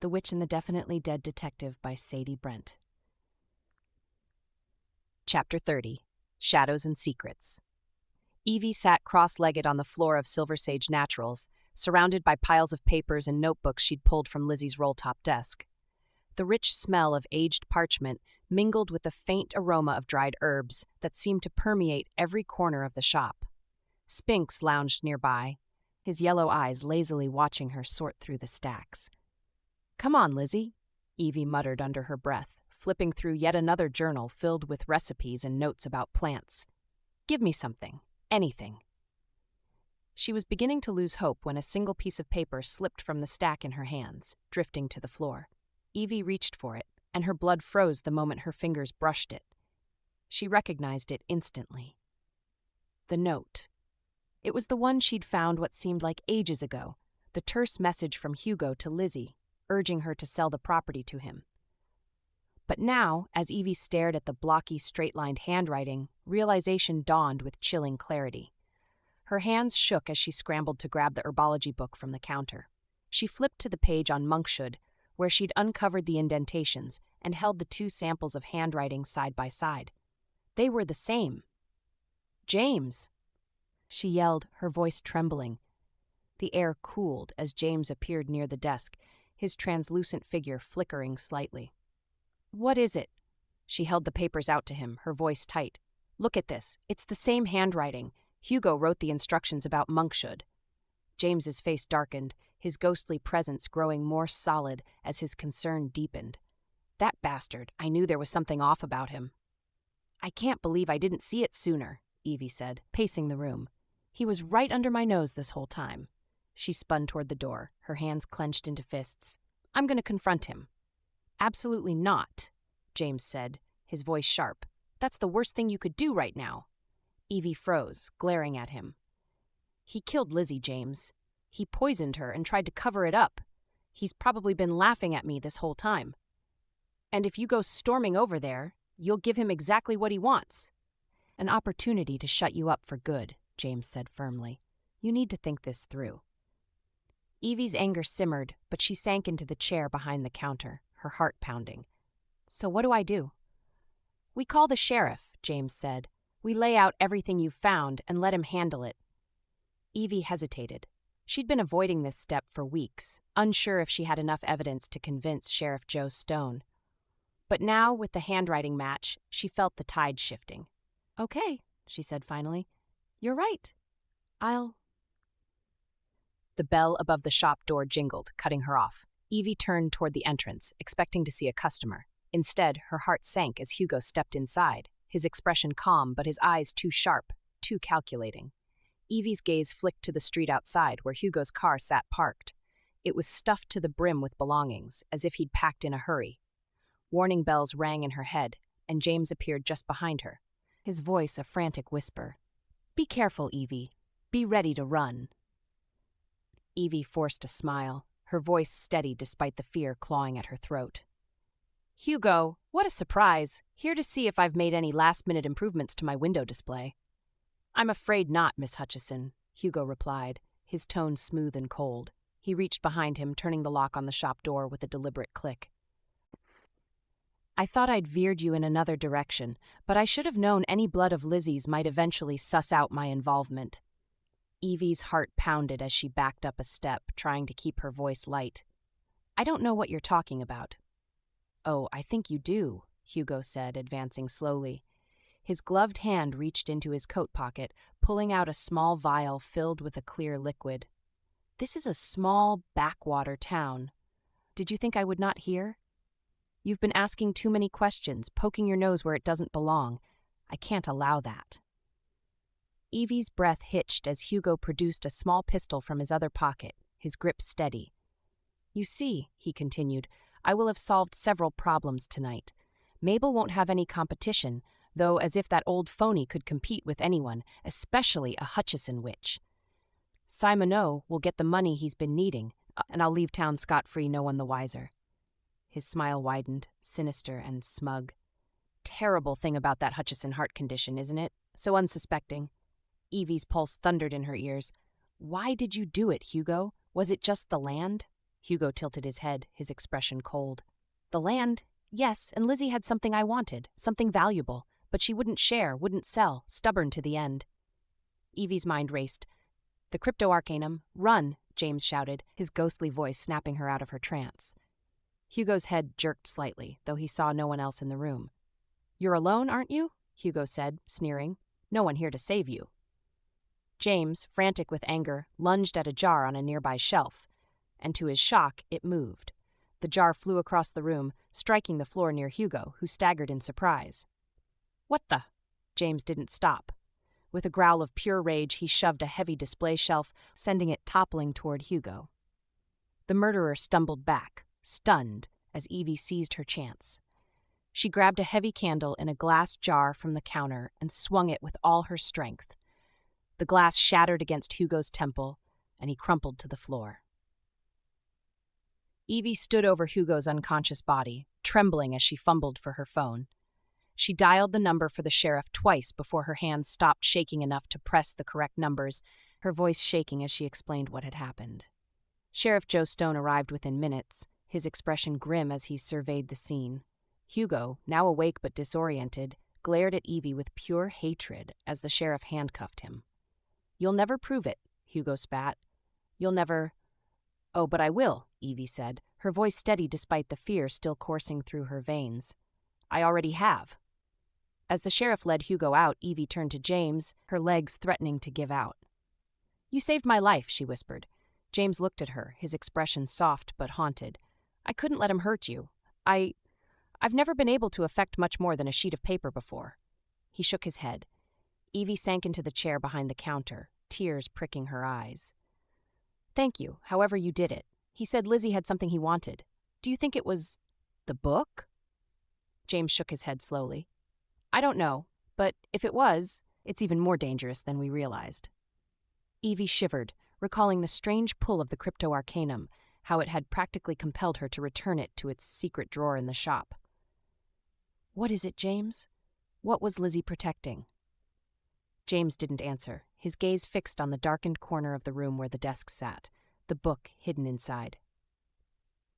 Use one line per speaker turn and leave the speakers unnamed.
The Witch and the Definitely Dead Detective by Sadie Brent. Chapter 30. Shadows and Secrets. Evie sat cross-legged on the floor of Silver Sage Naturals, surrounded by piles of papers and notebooks she'd pulled from Lizzie's roll-top desk. The rich smell of aged parchment mingled with the faint aroma of dried herbs that seemed to permeate every corner of the shop. Spinks lounged nearby, his yellow eyes lazily watching her sort through the stacks. "Come on, Lizzie," Evie muttered under her breath, flipping through yet another journal filled with recipes and notes about plants. "Give me something. Anything." She was beginning to lose hope when a single piece of paper slipped from the stack in her hands, drifting to the floor. Evie reached for it, and her blood froze the moment her fingers brushed it. She recognized it instantly. The note. It was the one she'd found what seemed like ages ago, the terse message from Hugo to Lizzie, urging her to sell the property to him. But now, as Evie stared at the blocky, straight-lined handwriting, realization dawned with chilling clarity. Her hands shook as she scrambled to grab the herbology book from the counter. She flipped to the page on monkshood, where she'd uncovered the indentations and held the two samples of handwriting side by side. They were the same. "James!" she yelled, her voice trembling. The air cooled as James appeared near the desk, his translucent figure flickering slightly. "What is it?" She held the papers out to him, her voice tight. "Look at this. It's the same handwriting. Hugo wrote the instructions about monkshood." James's face darkened, his ghostly presence growing more solid as his concern deepened. "That bastard. I knew there was something off about him." "I can't believe I didn't see it sooner," Evie said, pacing the room. "He was right under my nose this whole time." She spun toward the door, her hands clenched into fists. "I'm going to confront him." "Absolutely not," James said, his voice sharp. "That's the worst thing you could do right now." Evie froze, glaring at him. "He killed Lizzie, James. He poisoned her and tried to cover it up. He's probably been laughing at me this whole time. And if you go storming over there, you'll give him exactly what he wants." "An opportunity to shut you up for good," James said firmly. "You need to think this through." Evie's anger simmered, but she sank into the chair behind the counter, her heart pounding. "So what do I do?" "We call the sheriff," James said. "We lay out everything you've found and let him handle it." Evie hesitated. She'd been avoiding this step for weeks, unsure if she had enough evidence to convince Sheriff Joe Stone. But now, with the handwriting match, she felt the tide shifting. "Okay," she said finally. "You're right. I'll..." The bell above the shop door jingled, cutting her off. Evie turned toward the entrance, expecting to see a customer. Instead, her heart sank as Hugo stepped inside, his expression calm but his eyes too sharp, too calculating. Evie's gaze flicked to the street outside, where Hugo's car sat parked. It was stuffed to the brim with belongings, as if he'd packed in a hurry. Warning bells rang in her head, and James appeared just behind her, his voice a frantic whisper. "Be careful, Evie. Be ready to run." Evie forced a smile, her voice steady despite the fear clawing at her throat. "Hugo, what a surprise. Here to see if I've made any last-minute improvements to my window display." "I'm afraid not, Miss Hutchison," Hugo replied, his tone smooth and cold. He reached behind him, turning the lock on the shop door with a deliberate click. "I thought I'd veered you in another direction, but I should have known any blood of Lizzie's might eventually suss out my involvement." Evie's heart pounded as she backed up a step, trying to keep her voice light. "I don't know what you're talking about." "Oh, I think you do," Hugo said, advancing slowly. His gloved hand reached into his coat pocket, pulling out a small vial filled with a clear liquid. "This is a small, backwater town. Did you think I would not hear? You've been asking too many questions, poking your nose where it doesn't belong. I can't allow that." Evie's breath hitched as Hugo produced a small pistol from his other pocket, his grip steady. "You see," he continued, "I will have solved several problems tonight. Mabel won't have any competition, though as if that old phony could compete with anyone, especially a Hutchison witch. Simoneau will get the money he's been needing, and I'll leave town scot-free, no one the wiser." His smile widened, sinister and smug. "Terrible thing about that Hutchison heart condition, isn't it? So unsuspecting." Evie's pulse thundered in her ears. "Why did you do it, Hugo? Was it just the land?" Hugo tilted his head, his expression cold. The land? Yes, and Lizzie had something I wanted, something valuable, but she wouldn't share, wouldn't sell, stubborn to the end. Evie's mind raced. The crypto arcanum, run, James shouted, his ghostly voice snapping her out of her trance. Hugo's head jerked slightly, though he saw no one else in the room. You're alone, aren't you? Hugo said, sneering. No one here to save you. James, frantic with anger, lunged at a jar on a nearby shelf, and to his shock, it moved. The jar flew across the room, striking the floor near Hugo, who staggered in surprise. What the? James didn't stop. With a growl of pure rage, he shoved a heavy display shelf, sending it toppling toward Hugo. The murderer stumbled back, stunned, as Evie seized her chance. She grabbed a heavy candle in a glass jar from the counter and swung it with all her strength. The glass shattered against Hugo's temple, and he crumpled to the floor. Evie stood over Hugo's unconscious body, trembling as she fumbled for her phone. She dialed the number for the sheriff twice before her hands stopped shaking enough to press the correct numbers, her voice shaking as she explained what had happened. Sheriff Joe Stone arrived within minutes, his expression grim as he surveyed the scene. Hugo, now awake but disoriented, glared at Evie with pure hatred as the sheriff handcuffed him. You'll never prove it, Hugo spat. You'll never... Oh, but I will, Evie said, her voice steady despite the fear still coursing through her veins. I already have. As the sheriff led Hugo out, Evie turned to James, her legs threatening to give out. You saved my life, she whispered. James looked at her, his expression soft but haunted. I couldn't let him hurt you. I've never been able to affect much more than a sheet of paper before. He shook his head. Evie sank into the chair behind the counter, tears pricking her eyes. Thank you, however you did it. He said Lizzie had something he wanted. Do you think it was... the book? James shook his head slowly. I don't know, but if it was, it's even more dangerous than we realized. Evie shivered, recalling the strange pull of the crypto arcanum, how it had practically compelled her to return it to its secret drawer in the shop. What is it, James? What was Lizzie protecting? James didn't answer, his gaze fixed on the darkened corner of the room where the desk sat, the book hidden inside.